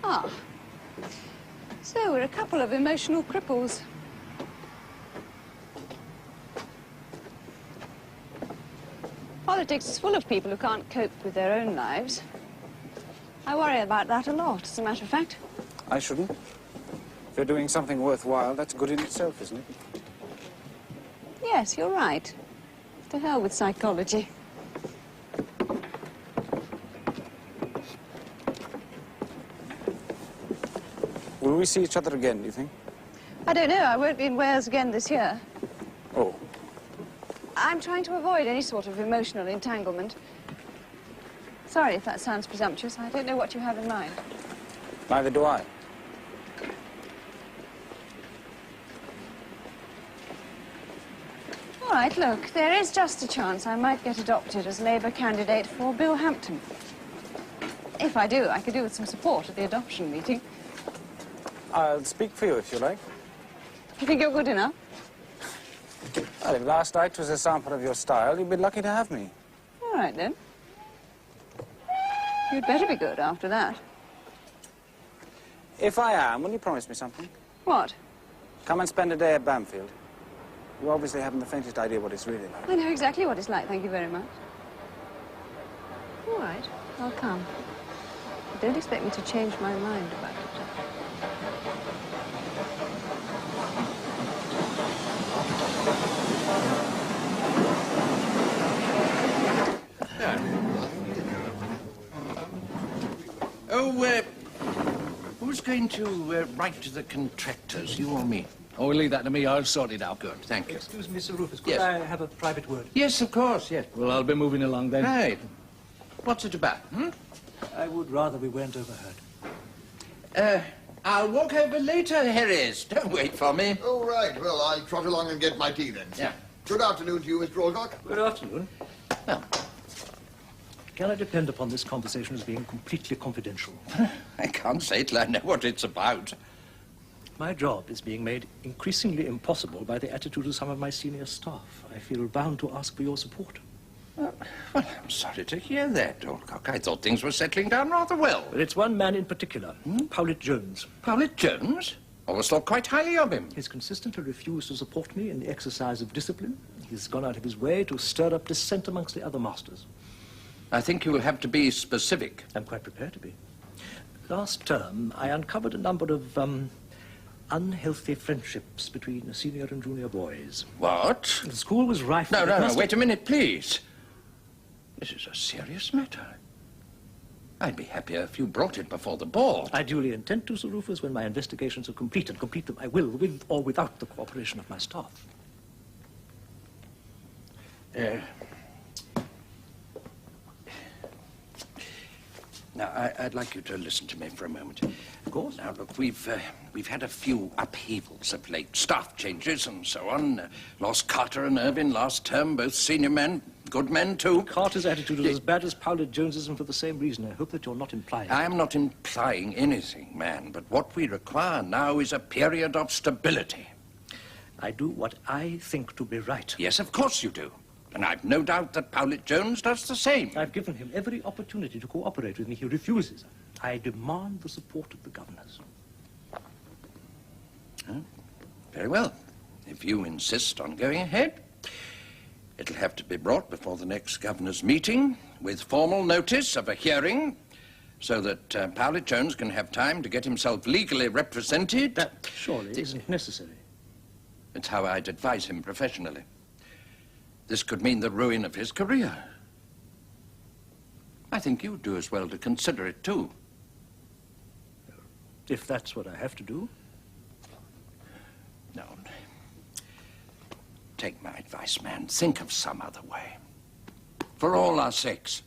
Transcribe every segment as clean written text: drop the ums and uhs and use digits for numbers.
Ah. So we're a couple of emotional cripples. Politics is full of people who can't cope with their own lives. I worry about that a lot, as a matter of fact. I shouldn't. If you're doing something worthwhile, that's good in itself, isn't it? Yes, you're right. To hell with psychology. Will we see each other again, do you think? I don't know. I won't be in Wales again this year. Oh. I'm trying to avoid any sort of emotional entanglement. Sorry if that sounds presumptuous. I don't know what you have in mind. Neither do I. All right, look, there is just a chance I might get adopted as Labour candidate for Bill Hampton. If I do, I could do with some support at the adoption meeting. I'll speak for you if you like. You think you're good enough? Well, if last night was a sample of your style, you'd be lucky to have me. All right, then. You'd better be good after that. If I am, will you promise me something? What? Come and spend a day at Bamfylde. You obviously haven't the faintest idea what it's really like. I know exactly what it's like, thank you very much. All right, I'll come. But don't expect me to change my mind about it. Who's going to write to the contractors, you or me? Oh, we'll leave that to me. I'll sort it out. Good, thank you. Excuse me, Sir Rufus, could Yes. I have a private word? Yes, of course, yes. Well, I'll be moving along then. Right. What's it about, I would rather we weren't overheard. I'll walk over later, Harris. Don't wait for me. Oh, right. Well, I'll trot along and get my tea then. Yeah. Good afternoon to you, Mr. Alcock. Good afternoon. Well, Can I depend upon this conversation as being completely confidential? I can't say till I know what it's about. My job is being made increasingly impossible by the attitude of some of my senior staff. I feel bound to ask for your support. Well, I'm sorry to hear that, Alcock. I thought things were settling down rather well. But it's one man in particular, Powlett Jones. Powlett Jones? Always thought quite highly of him. He's consistently refused to support me in the exercise of discipline. He's gone out of his way to stir up dissent amongst the other masters. I think you will have to be specific. I'm quite prepared to be. Last term, I uncovered a number of unhealthy friendships between senior and junior boys. What? The school was rife with No, wait a minute, please. This is a serious matter. I'd be happier if you brought it before the board. I duly intend to, Sir Rufus, when my investigations are complete, and complete them I will, with or without the cooperation of my staff. Now, I'd like you to listen to me for a moment. Of course. Now, look, we've had a few upheavals of late, staff changes and so on. Lost Carter and Irvin last term, both senior men, good men too. Carter's attitude is as bad as Powlett Jones's, and for the same reason. I hope that you're not implying. I am not implying anything, man, but what we require now is a period of stability. I do what I think to be right. Yes, of course you do. And I've no doubt that Powlett Jones does the same. I've given him every opportunity to cooperate with me. He refuses. I demand the support of the governors. Very well. If you insist on going ahead, it'll have to be brought before the next governor's meeting with formal notice of a hearing so that Powlett Jones can have time to get himself legally represented. That surely isn't necessary. It's how I'd advise him professionally. This could mean the ruin of his career. I think you'd do as well to consider it, too. If that's what I have to do. No. Take my advice, man. Think of some other way. For all our sakes.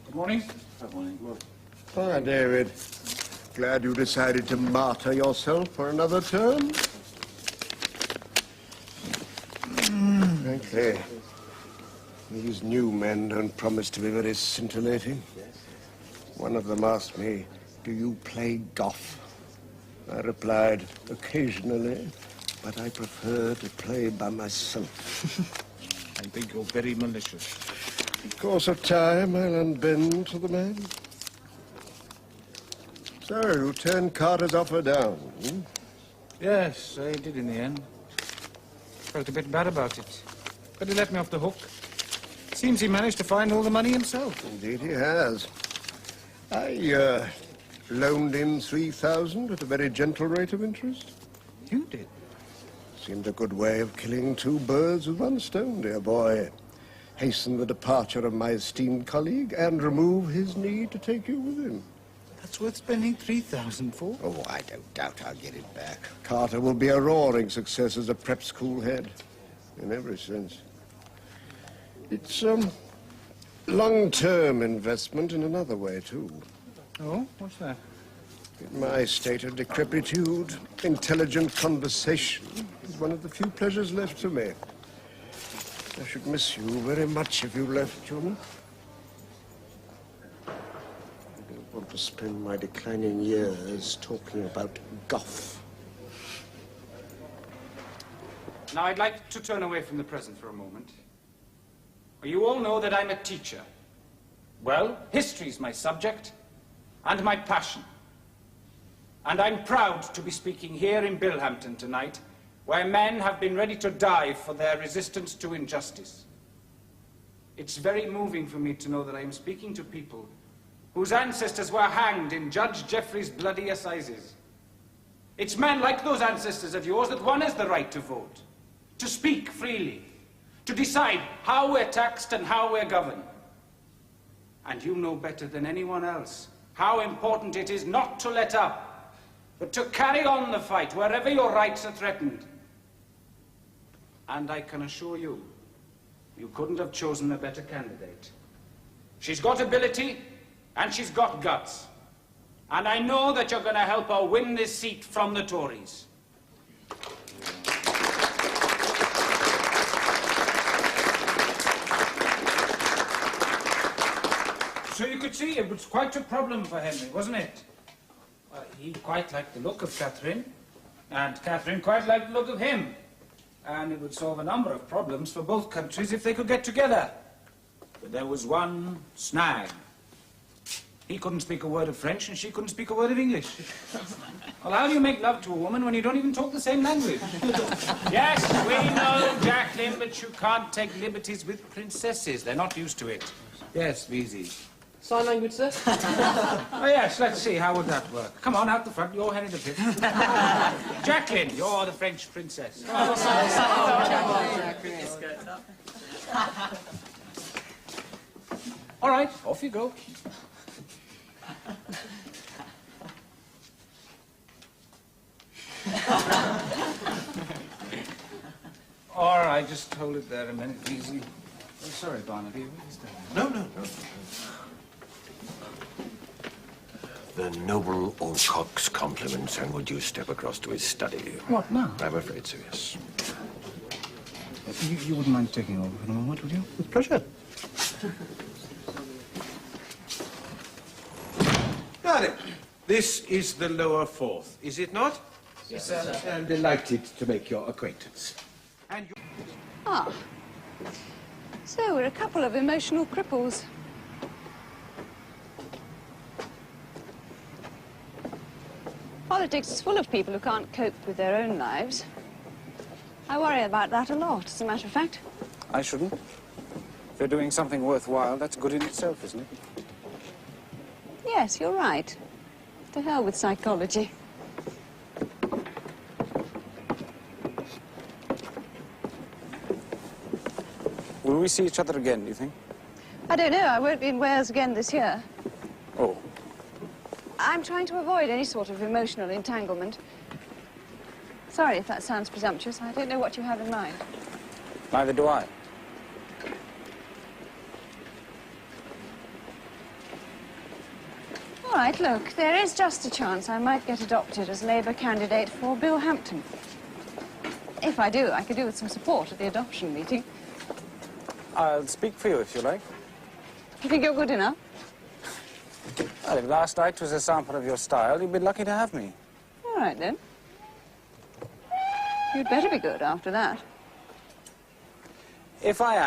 Good morning. Good morning. Hi, David. Glad you decided to martyr yourself for another term. play. These new men don't promise to be very scintillating. One of them asked me, "Do you play golf?" I replied, "Occasionally, but I prefer to play by myself." I think you're very malicious. In course of time, I'll unbend to the man. So, you turned Carter's offer down, hmm? Yes, I did in the end. Felt a bit bad about it. But he let me off the hook. Seems he managed to find all the money himself. Indeed he has. I loaned him 3,000 at a very gentle rate of interest. You did? Seemed a good way of killing two birds with one stone, dear boy. Hasten the departure of my esteemed colleague and remove his need to take you with him. That's worth spending 3,000 for. Oh, I don't doubt I'll get it back. Carter will be a roaring success as a prep school head, in every sense. It's long-term investment in another way, too. Oh, what's that? In my state of decrepitude, intelligent conversation is one of the few pleasures left to me. I should miss you very much if you left, John. I don't want to spend my declining years talking about golf. Now, I'd like to turn away from the present for a moment. You all know that I'm a teacher. Well, history's my subject and my passion. And I'm proud to be speaking here in Billhampton tonight, where men have been ready to die for their resistance to injustice. It's very moving for me to know that I am speaking to people whose ancestors were hanged in Judge Jeffrey's bloody assizes. It's men like those ancestors of yours that won us the right to vote, to speak freely, to decide how we're taxed and how we're governed. And you know better than anyone else how important it is not to let up, but to carry on the fight wherever your rights are threatened. And I can assure you, you couldn't have chosen a better candidate. She's got ability, and she's got guts. And I know that you're going to help her win this seat from the Tories. So you could see it was quite a problem for Henry, wasn't it? He quite liked the look of Catherine, and Catherine quite liked the look of him. And it would solve a number of problems for both countries if they could get together. But there was one snag. He couldn't speak a word of French, and she couldn't speak a word of English. Well, how do you make love to a woman when you don't even talk the same language? Yes, we know, Jacqueline, but you can't take liberties with princesses. They're not used to it. Yes, Veezy. Sign language, sir? Oh, yes, let's see. How would that work? Come on, out the front. You're Henry V. Jacqueline, you're the French princess. All right, off you go. All right, just hold it there a minute, easy. Oh, sorry, Barnaby. What is that? No. The noble Alcock's compliments, and would you step across to his study? What now? I'm afraid so, yes. You wouldn't mind taking over for a moment, would you? With pleasure. Darling, this is the lower fourth, is it not? Yes, sir. I'm delighted to make your acquaintance. And Ah. So we're a couple of emotional cripples. Politics is full of people who can't cope with their own lives. I worry about that a lot, as a matter of fact. I shouldn't. If you're doing something worthwhile, that's good in itself, isn't it? Yes, you're right. To hell with psychology. Will we see each other again, do you think? I don't know. I won't be in Wales again this year. Oh. I'm trying to avoid any sort of emotional entanglement. Sorry if that sounds presumptuous. I don't know what you have in mind. Neither do I. All right, look, there is just a chance I might get adopted as Labour candidate for Billhampton. If I do, I could do with some support at the adoption meeting. I'll speak for you if you like. You think you're good enough? Well, if last night was a sample of your style, you'd be lucky to have me. All right, then. You'd better be good after that. If I am...